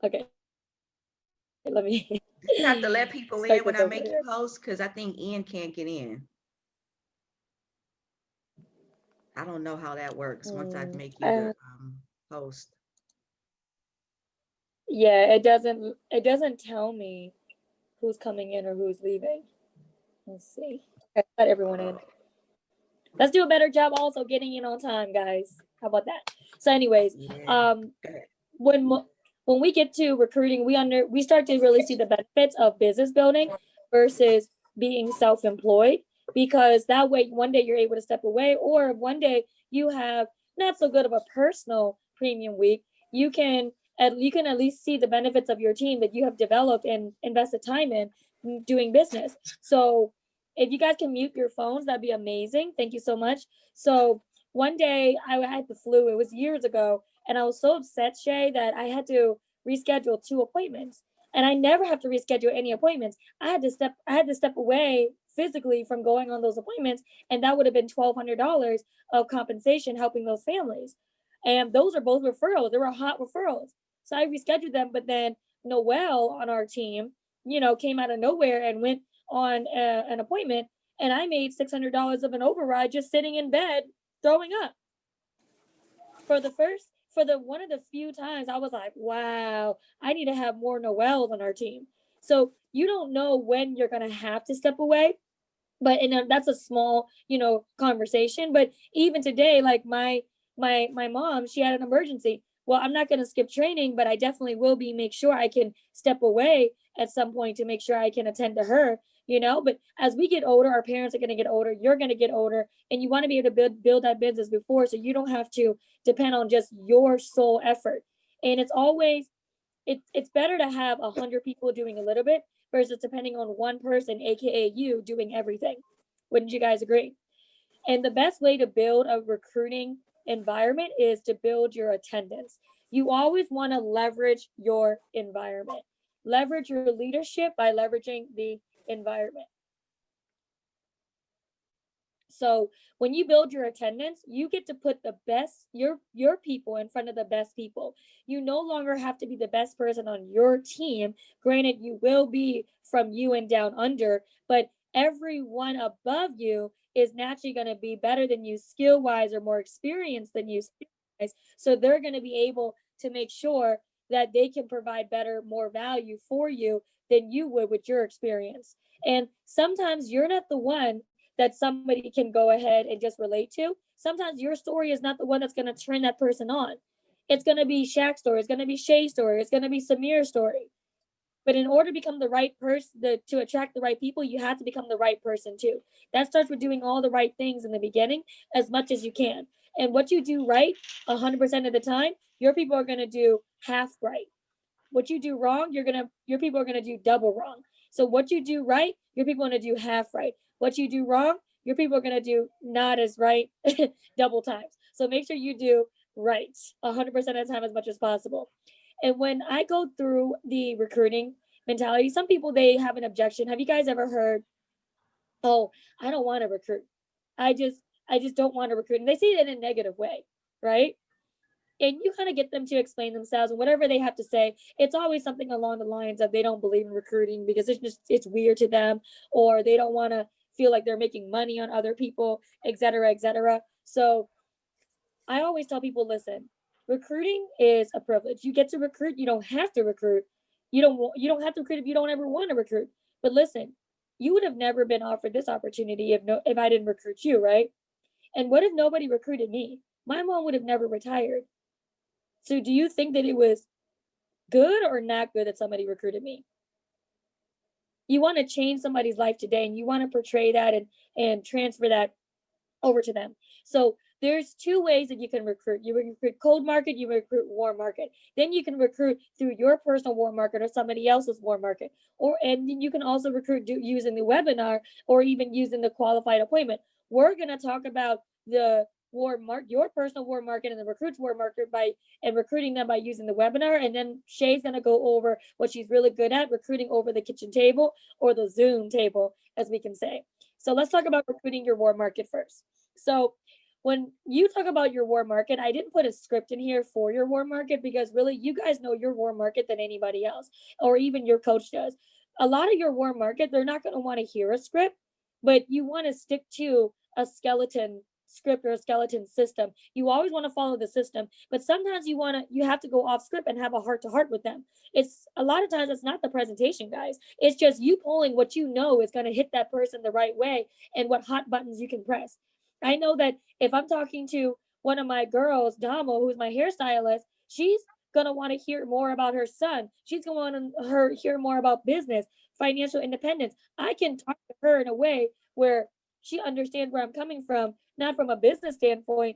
Okay, let me You have to let people in start when this I over make you here. host because I think Ian can't get in. I don't know how that works once I Mm, make you the uh, host. yeah, it doesn't tell me who's coming in or who's leaving. Let's see. Okay, let everyone in. Let's do a better job also getting in on time, guys. How about that? So, anyways, Yeah. um, Go ahead. when when we get to recruiting, we start to really see the benefits of business building versus being self-employed, because that way one day you're able to step away, or one day you have not so good of a personal premium week, you can at least see the benefits of your team that you have developed and invested time in doing business. So if you guys can mute your phones, that'd be amazing. Thank you so much. So one day I had the flu. It was years ago, and I was so upset, Shay, that I had to reschedule 2 appointments. And I never have to reschedule any appointments. I had to step away physically from going on those appointments, and that would have been $1,200 of compensation helping those families. And those are both referrals. They were hot referrals. So I rescheduled them, but then Noelle on our team, came out of nowhere and went on an appointment, and I made $600 of an override just sitting in bed throwing up for the one of the few times I was like, wow, I need to have more Noels on our team. So you don't know when you're gonna have to step away, but and that's a small conversation. But even today, like my mom, she had an emergency. Well, I'm not going to skip training, but I definitely will be make sure I can step away at some point to make sure I can attend to her. But as we get older, our parents are going to get older, you're going to get older, and you want to be able to build that business before, so you don't have to depend on just your sole effort. And it's better to have 100 people doing a little bit versus depending on one person, aka you, doing everything. Wouldn't you guys agree? And the best way to build a recruiting environment is to build your attendance. You always want to leverage your environment. Leverage your leadership by leveraging the environment. So when you build your attendance, you get to put the best your people in front of the best people. You no longer have to be the best person on your team. Granted, you will be from you and down under, but everyone above you is naturally going to be better than you skill wise or more experienced than you skill wise. So they're going to be able to make sure that they can provide better, more value for you than you would with your experience. And sometimes you're not the one that somebody can go ahead and just relate to. Sometimes your story is not the one that's going to turn that person on. It's going to be Shaq's story. It's going to be Shay's story. It's going to be Samir's story. But in order to become the right person, to attract the right people, you have to become the right person too. That starts with doing all the right things in the beginning as much as you can. And what you do right 100% of the time, your people are going to do half right. What you do wrong, your people are gonna do double wrong. So what you do right, your people are gonna do half right. What you do wrong, your people are gonna do not as right double times. So make sure you do right 100% of the time as much as possible. And when I go through the recruiting mentality, some people they have an objection. Have you guys ever heard, "Oh, I don't want to recruit. I just I just don't want to recruit." And they say it in a negative way, right? And you kind of get them to explain themselves and whatever they have to say, it's always something along the lines of they don't believe in recruiting because it's weird to them, or they don't want to feel like they're making money on other people, etc., etc. So I always tell people, listen, recruiting is a privilege. You get to recruit, you don't have to recruit. You don't have to recruit if you don't ever want to recruit. But listen, you would have never been offered this opportunity if I didn't recruit you, right? And what if nobody recruited me? My mom would have never retired. So do you think that it was good or not good that somebody recruited me? You want to change somebody's life today, and you want to portray that and transfer that over to them. So there's two ways that you can recruit. You recruit cold market, you recruit warm market. Then you can recruit through your personal warm market or somebody else's warm market. And you can also recruit using the webinar or even using the qualified appointment. We're going to talk about the warm market, your personal warm market, and the recruits warm market by and recruiting them by using the webinar. And then Shay's going to go over what she's really good at, recruiting over the kitchen table or the Zoom table, as we can say. So let's talk about recruiting your warm market first. So when you talk about your warm market, I didn't put a script in here for your warm market because really you guys know your warm market than anybody else, or even your coach does. A lot of your warm market, they're not going to want to hear a script, but you want to stick to a skeleton script or a skeleton system. You always want to follow the system, but sometimes you have to go off script and have a heart to heart with them. It's a lot of times it's not the presentation, guys. It's just you pulling what you know is going to hit that person the right way and what hot buttons you can press. I know that if I'm talking to one of my girls, Damo, who's my hairstylist, she's gonna want to hear more about her son. She's gonna want to hear more about business, financial independence. I can talk to her in a way where she understands where I'm coming from, not from a business standpoint,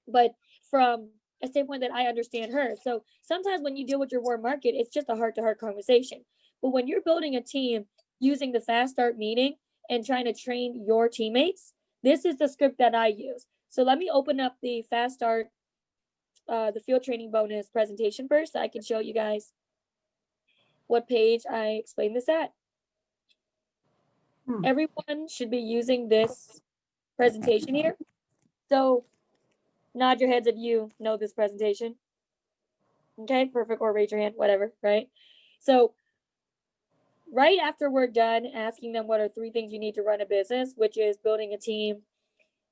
but from a standpoint that I understand her. So sometimes when you deal with your warm market, it's just a heart to heart conversation. But when you're building a team using the fast start meeting and trying to train your teammates, this is the script that I use. So let me open up the fast start, the field training bonus presentation first, so I can show you guys what page I explained this at. Everyone should be using this presentation here. So nod your heads if you know this presentation. Okay, perfect, or raise your hand, whatever, right? So right after we're done asking them what are 3 things you need to run a business, which is building a team,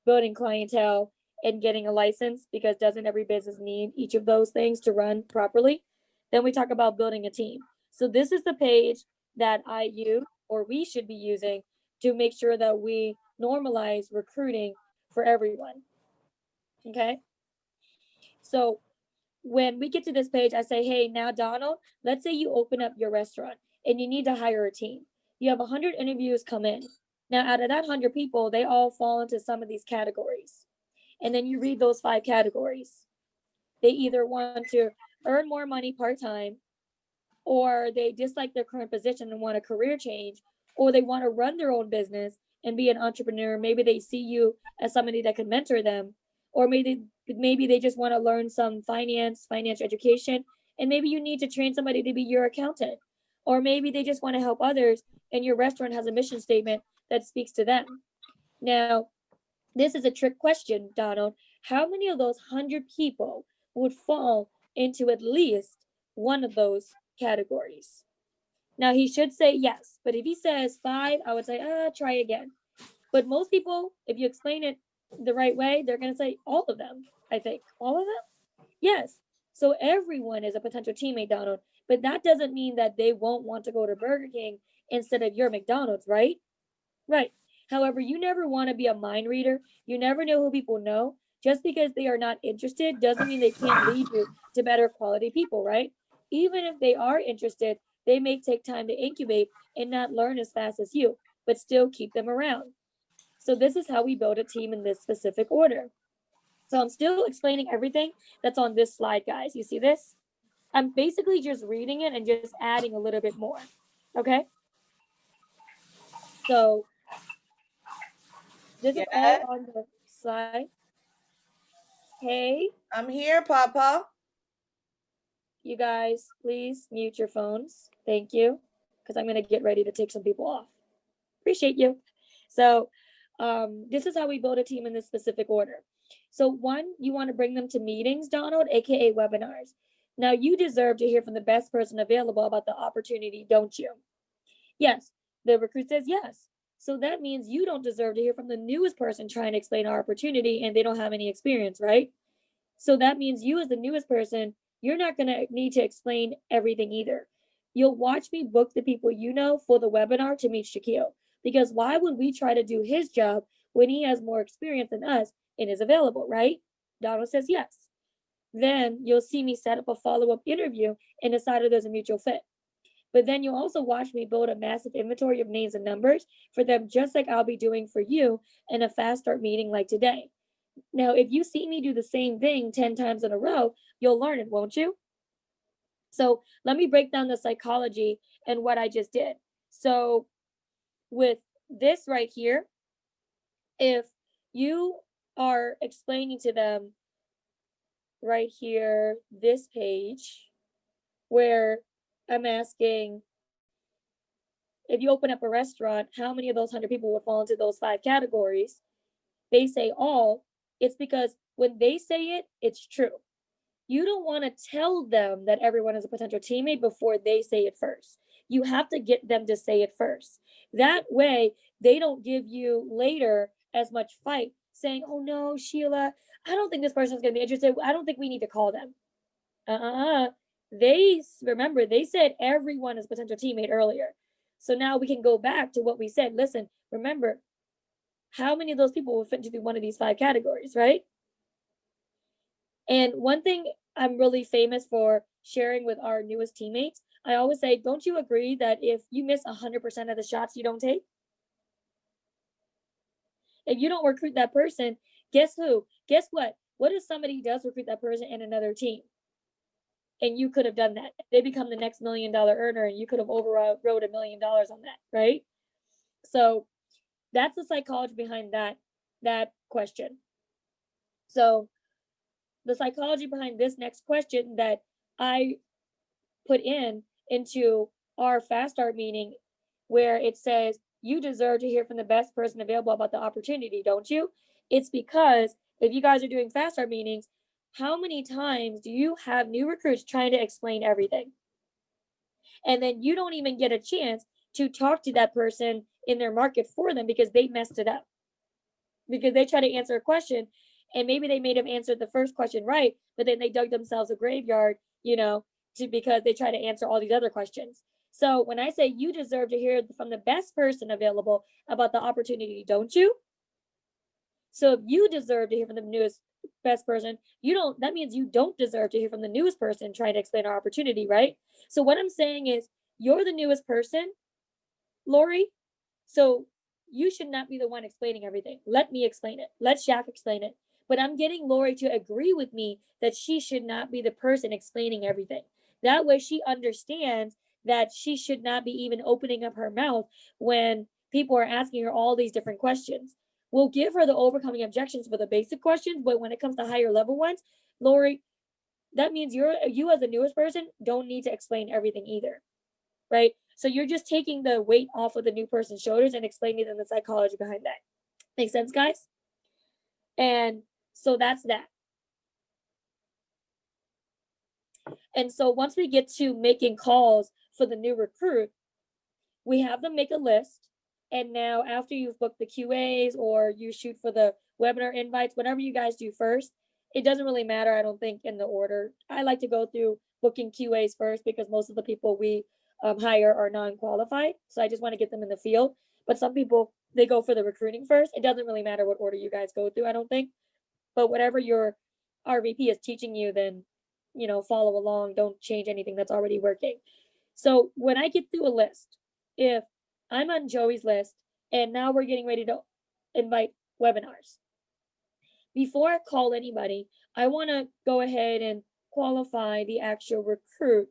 building clientele, and getting a license, because doesn't every business need each of those things to run properly? Then we talk about building a team. So this is the page that I use, or we should be using, to make sure that we normalize recruiting for everyone. Okay. So when we get to this page, I say, hey, now Donald, let's say you open up your restaurant and you need to hire a team. You have 100 interviews come in. Now, out of that 100 people, they all fall into some of these categories. And then you read those 5 categories. They either want to earn more money part-time, or they dislike their current position and want a career change, or they want to run their own business and be an entrepreneur. Maybe they see you as somebody that can mentor them, or maybe they just want to learn some financial education, and maybe you need to train somebody to be your accountant, or maybe they just want to help others and your restaurant has a mission statement that speaks to them. Now, this is a trick question, Donald. How many of those 100 people would fall into at least one of those categories? Now, he should say yes, but if he says 5, I would say, try again. But most people, if you explain it the right way, they're going to say all of them, I think. All of them? Yes. So everyone is a potential teammate, Donald. But that doesn't mean that they won't want to go to Burger King instead of your McDonald's, right? Right. However, you never want to be a mind reader. You never know who people know. Just because they are not interested doesn't mean they can't lead you to better quality people, right? Even if they are interested, they may take time to incubate and not learn as fast as you, but still keep them around. So this is how we build a team in this specific order. So I'm still explaining everything that's on this slide, guys. You see this? I'm basically just reading it and just adding a little bit more. Okay? So this is all on the slide. Hey, I'm here, Papa. you guys, please mute your phones. Thank you. Because I'm going to get ready to take some people off. Appreciate you. So this is how we build a team in this specific order. So 1, you want to bring them to meetings, Donald, aka webinars. Now you deserve to hear from the best person available about the opportunity, don't you? Yes. The recruit says yes. So that means you don't deserve to hear from the newest person trying to explain our opportunity and they don't have any experience, right? So that means you, as the newest person, you're not going to need to explain everything either. You'll watch me book the people you know for the webinar to meet Shaquille. Because why would we try to do his job when he has more experience than us and is available, right? Donald says yes. Then you'll see me set up a follow-up interview and decide if there's a mutual fit. But then you'll also watch me build a massive inventory of names and numbers for them, just like I'll be doing for you in a fast start meeting like today. Now, if you see me do the same thing 10 times in a row, you'll learn it, won't you? So let me break down the psychology and what I just did. So with this right here, if you are explaining to them right here, this page, where I'm asking, if you open up a restaurant, how many of those 100 people would fall into those 5 categories? They say all. It's because when they say it, it's true. You don't want to tell them that everyone is a potential teammate before they say it first. You have to get them to say it first. That way, they don't give you later as much fight saying, oh no, Sheila, I don't think this person's going to be interested. I don't think we need to call them. They remember they said everyone is a potential teammate earlier. So now we can go back to what we said. Listen, remember, how many of those people will fit into one of these 5 categories, right? And one thing I'm really famous for sharing with our newest teammates, I always say, don't you agree that if you miss 100% of the shots you don't take, if you don't recruit that person, guess who? Guess what? What if somebody does recruit that person in another team? And you could have done that. They become the next $1 million earner and you could have overrode $1 million on that, right? So that's the psychology behind that question. So the psychology behind this next question that I put into our fast start meeting, where it says you deserve to hear from the best person available about the opportunity, don't you? It's because if you guys are doing fast start meetings, how many times do you have new recruits trying to explain everything? And then you don't even get a chance to talk to that person in their market for them because they messed it up. Because they try to answer a question and maybe they may have answered the first question right, but then they dug themselves a graveyard, because they try to answer all these other questions. So when I say you deserve to hear from the best person available about the opportunity, don't you? So if you deserve to hear from the best person, that means you don't deserve to hear from the newest person trying to explain our opportunity, right? So what I'm saying is you're the newest person, Lori. So you should not be the one explaining everything. Let me explain it. Let Shaq explain it. But I'm getting Lori to agree with me that she should not be the person explaining everything. That way she understands that she should not be even opening up her mouth when people are asking her all these different questions. We'll give her the overcoming objections for the basic questions, but when it comes to higher level ones, Lori, that means you as the newest person don't need to explain everything either, right? So you're just taking the weight off of the new person's shoulders and explaining them the psychology behind that. Make sense, guys? And so that's that. And so once we get to making calls for the new recruit, we have them make a list. And now after you've booked the QAs or you shoot for the webinar invites, whatever you guys do first, it doesn't really matter, I don't think, in the order. I like to go through booking QAs first because most of the people we hire are non-qualified. So I just want to get them in the field. But some people, they go for the recruiting first. It doesn't really matter what order you guys go through, I don't think. But whatever your RVP is teaching you, then, follow along. Don't change anything that's already working. So when I get through a list, if I'm on Joey's list and now we're getting ready to invite webinars, before I call anybody, I want to go ahead and qualify the actual recruit.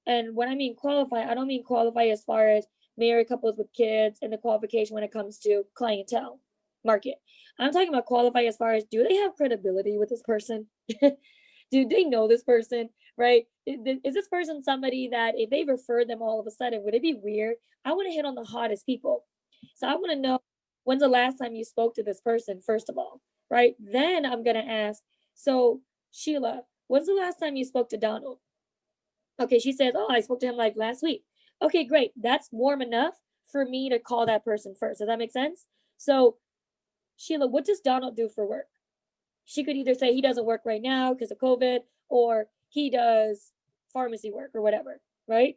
And when I mean qualify, I don't mean qualify as far as married couples with kids and the qualification when it comes to clientele market. I'm talking about qualify as far as, do they have credibility with this person? Do they know this person, right? Is this person somebody that if they refer them all of a sudden, would it be weird? I want to hit on the hottest people. So I want to know, when's the last time you spoke to this person, first of all, right? Then I'm going to ask, so Sheila, when's the last time you spoke to Donald? Okay, she says, oh, I spoke to him like last week. Okay, great. That's warm enough for me to call that person first. Does that make sense? So Sheila, what does Donald do for work? She could either say he doesn't work right now because of COVID, or he does pharmacy work or whatever, right?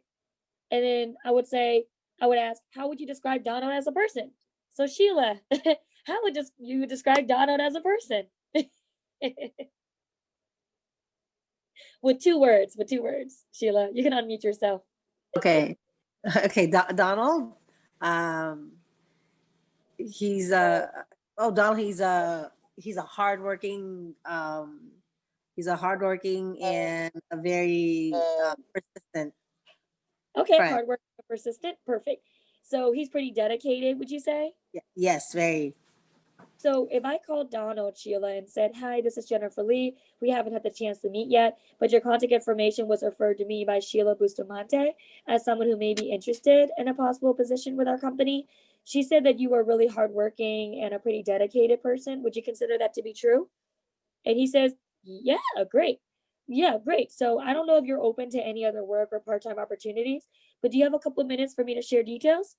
And then I would ask, how would you describe Donald as a person? So Sheila, how would you describe Donald as a person? With two words, Sheila. You can unmute yourself. Okay. Okay, Donald. He's Donald, he's a hardworking and a very persistent. Okay, friend. hardworking, persistent, perfect. So he's pretty dedicated, would you say? Yes, very. So if I called Donald, Sheila, and said, hi, this is Jennifer Lee. We haven't had the chance to meet yet, but your contact information was referred to me by Sheila Bustamante as someone who may be interested in a possible position with our company. She said that you were really hardworking and a pretty dedicated person. Would you consider that to be true? And he says, yeah, great. Yeah, great. So I don't know if you're open to any other work or part-time opportunities, but do you have a couple of minutes for me to share details?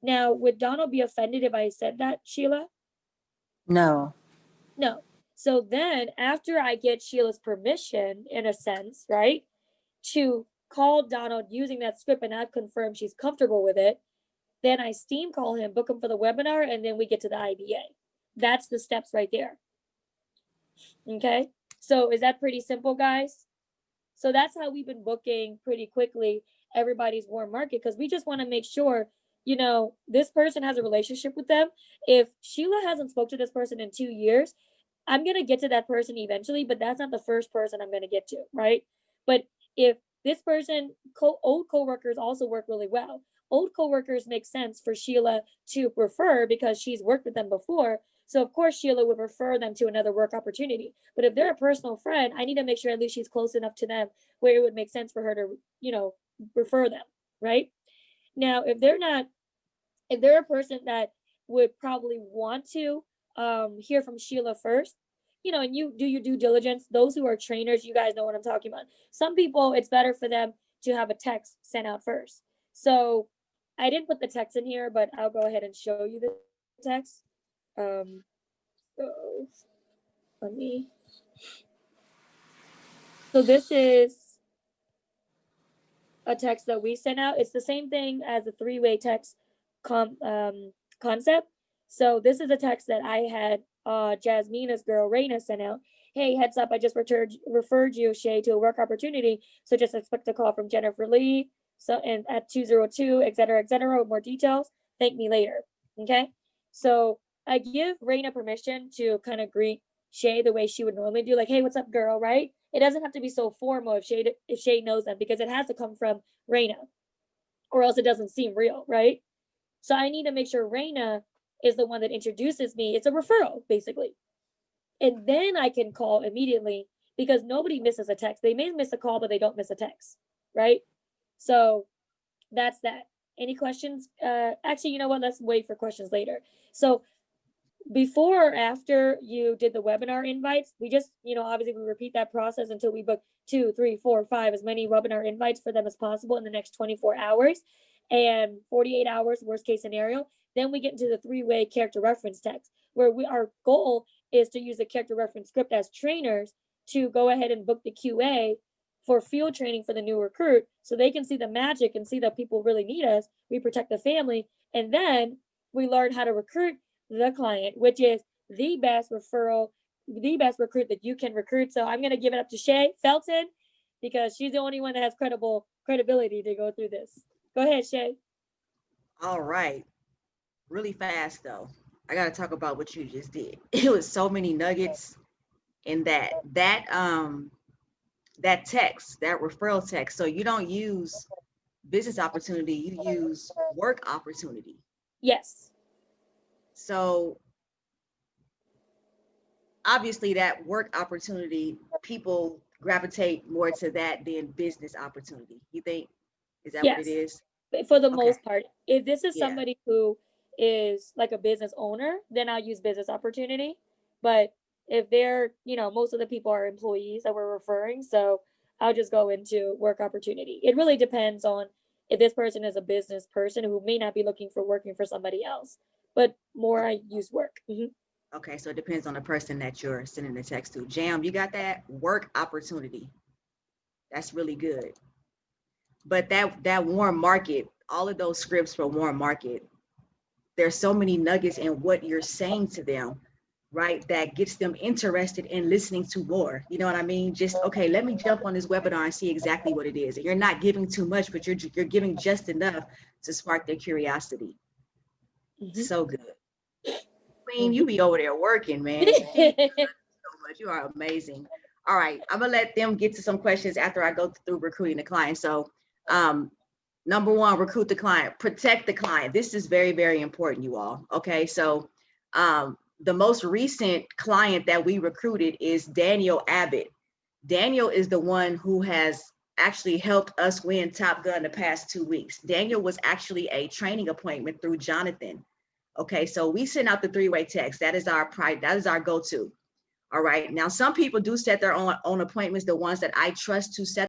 Now, would Donald be offended if I said that, Sheila? No. No. So then after I get Sheila's permission, in a sense, right, to call Donald using that script and I've confirmed she's comfortable with it, then I steam call him, book him for the webinar, and then we get to the IBA. That's the steps right there. Okay. So is that pretty simple, guys? So that's how we've been booking pretty quickly everybody's warm market, because we just want to make sure, you know, this person has a relationship with them. If Sheila hasn't spoke to this person in 2 years, I'm going to get to that person eventually, but that's not the first person I'm going to get to, right? But if this person, old coworkers also work really well. Old coworkers make sense for Sheila to refer because she's worked with them before. So of course Sheila would refer them to another work opportunity. But if they're a personal friend, I need to make sure at least she's close enough to them where it would make sense for her to, you know, refer them, right? Now, if they're a person that would probably want to hear from Sheila first, you know, and you do your due diligence. Those who are trainers, you guys know what I'm talking about. Some people, it's better for them to have a text sent out first. So I didn't put the text in here, but I'll go ahead and show you the text. So let me. So this is a text that we sent out. It's the same thing as the three-way text concept. So this is a text that I had Jasmina's girl Raina sent out. Hey, heads up, I just referred you, Shay, to a work opportunity. So just expect a call from Jennifer Lee. So and at 202, et cetera, with more details. Thank me later. Okay. So I give Raina permission to kind of greet Shay the way she would normally do, like, hey, what's up, girl, right? It doesn't have to be so formal if Shay knows them, because it has to come from Raina, or else it doesn't seem real, right? So I need to make sure Raina is the one that introduces me. It's a referral, basically. And then I can call immediately, because nobody misses a text. They may miss a call, but they don't miss a text, right? So that's that. Any questions? Actually, you know what? Let's wait for questions later. So before or after you did the webinar invites, we just, you know, obviously we repeat that process until we book 2, 3, 4, 5, as many webinar invites for them as possible in the next 24 hours and 48 hours, worst case scenario. Then we get into the three-way character reference text, where our goal is to use the character reference script as trainers to go ahead and book the QA for field training for the new recruit, so they can see the magic and see that people really need us. We protect the family, and then we learn how to recruit the client, which is the best referral, the best recruit that you can recruit. So I'm going to give it up to Shay Felton, because she's the only one that has credibility to go through this. Go ahead, Shay. All right. Really fast though. I got to talk about what you just did. It was so many nuggets in that text, that referral text. So you don't use business opportunity, you use work opportunity. Yes. So obviously that work opportunity, people gravitate more to that than business opportunity. You think? Is that what it is? For the Okay. most part. If this is Yeah. somebody who is like a business owner, then I'll use business opportunity. But if they're, you know, most of the people are employees that we're referring, so I'll just go into work opportunity. It really depends on if this person is a business person who may not be looking for working for somebody else, but more I use work. Okay, so it depends on the person that you're sending the text to. Jam, you got that? Work opportunity. That's really good. But that warm market, all of those scripts for warm market, there's so many nuggets in what you're saying to them, right? That gets them interested in listening to more. You know what I mean? Just, okay, let me jump on this webinar and see exactly what it is. And you're not giving too much, but you're giving just enough to spark their curiosity. So good. Queen, you be over there working, man. So much. You are amazing. All right, I'm gonna let them get to some questions after I go through recruiting the client. So number one, recruit the client, protect the client. This is very, very important, you all. Okay, so the most recent client that we recruited is Daniel Abbott. Daniel is the one who has actually helped us win Top Gun the past 2 weeks. Daniel was actually a training appointment through Jonathan. Okay, so we send out the three-way text. That is our go-to. All right. Now, some people do set their own appointments, the ones that I trust to set